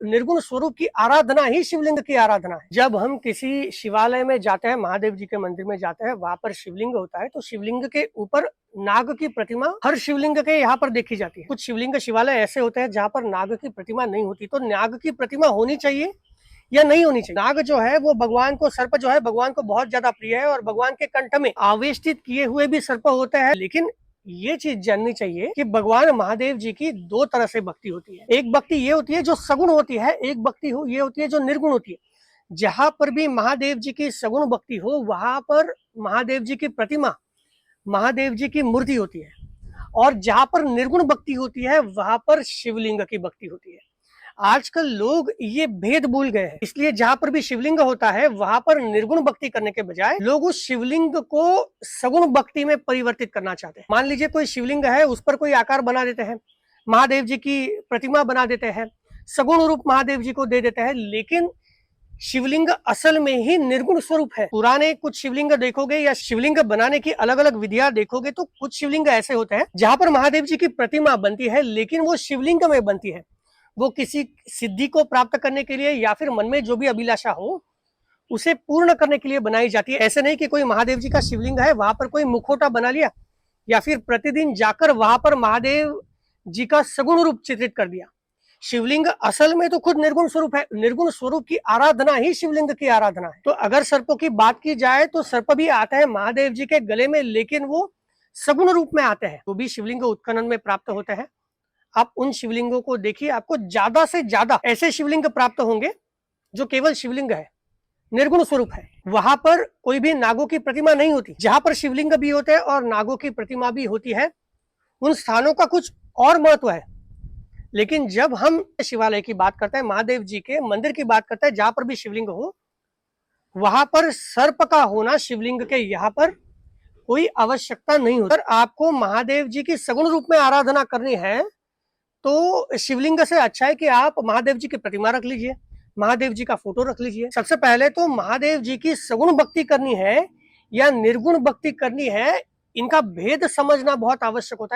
निर्गुण स्वरूप की आराधना ही शिवलिंग की आराधना है। जब हम किसी शिवालय में जाते हैं, महादेव जी के मंदिर में जाते हैं, वहां पर शिवलिंग होता है, तो शिवलिंग के ऊपर नाग की प्रतिमा हर शिवलिंग के यहाँ पर देखी जाती है। कुछ शिवलिंग शिवालय ऐसे होते हैं जहाँ पर नाग की प्रतिमा नहीं होती, तो नाग की प्रतिमा होनी चाहिए या नहीं होनी चाहिए। नाग जो है वो भगवान को, सर्प जो है भगवान को बहुत ज्यादा प्रिय है और भगवान के कंठ में आवेष्टित किए हुए भी सर्प होते हैं। लेकिन ये चीज जाननी चाहिए कि भगवान महादेव जी की दो तरह से भक्ति होती है। एक भक्ति ये होती है जो सगुण होती है, एक भक्ति ये होती है जो निर्गुण होती है। जहां पर भी महादेव जी की सगुण भक्ति हो वहां पर महादेव जी की प्रतिमा, महादेव जी की मूर्ति होती है, और जहां पर निर्गुण भक्ति होती है वहां पर शिवलिंग की भक्ति होती है। आजकल लोग ये भेद भूल गए हैं, इसलिए जहां पर भी शिवलिंग होता है वहां पर निर्गुण भक्ति करने के बजाय लोग उस शिवलिंग को सगुण भक्ति में परिवर्तित करना चाहते हैं। मान लीजिए कोई शिवलिंग है, उस पर कोई आकार बना देते हैं, महादेव जी की प्रतिमा बना देते हैं, सगुण रूप महादेव जी को दे देते हैं, लेकिन शिवलिंग असल में ही निर्गुण स्वरूप है। पुराने कुछ शिवलिंग देखोगे या शिवलिंग बनाने की अलग अलग विधियां देखोगे तो कुछ शिवलिंग ऐसे होते हैं जहां पर महादेव जी की प्रतिमा बनती है, लेकिन वो शिवलिंग में बनती है। वो किसी सिद्धि को प्राप्त करने के लिए या फिर मन में जो भी अभिलाषा हो उसे पूर्ण करने के लिए बनाई जाती है। ऐसे नहीं कि कोई महादेव जी का शिवलिंग है, वहां पर कोई मुखौटा बना लिया या फिर प्रतिदिन जाकर वहां पर महादेव जी का सगुण रूप चित्रित कर दिया। शिवलिंग असल में तो खुद निर्गुण स्वरूप है। निर्गुण स्वरूप की आराधना ही शिवलिंग की आराधना है। तो अगर सर्पों की बात की जाए तो सर्प भी आते हैं महादेव जी के गले में, लेकिन वो सगुण रूप में आते हैं। वो भी शिवलिंग उत्खनन में प्राप्त होते हैं। आप उन शिवलिंगों को देखिए, आपको ज्यादा से ज्यादा ऐसे शिवलिंग प्राप्त होंगे जो केवल शिवलिंग है, निर्गुण स्वरूप है। वहां पर कोई भी नागों की प्रतिमा नहीं होती। जहां पर शिवलिंग भी होते हैं और नागों की प्रतिमा भी होती है, उन स्थानों का कुछ और महत्व है। लेकिन जब हम शिवालय की बात करते हैं, महादेव जी के मंदिर की बात करते हैं, जहां पर भी शिवलिंग हो वहां पर सर्प का होना शिवलिंग के यहाँ पर कोई आवश्यकता नहीं होती। अगर आपको महादेव जी की सगुण रूप में आराधना करनी है तो शिवलिंग से अच्छा है कि आप महादेव जी की प्रतिमा रख लीजिए, महादेव जी का फोटो रख लीजिए। सबसे पहले तो महादेव जी की सगुण भक्ति करनी है या निर्गुण भक्ति करनी है, इनका भेद समझना बहुत आवश्यक होता है।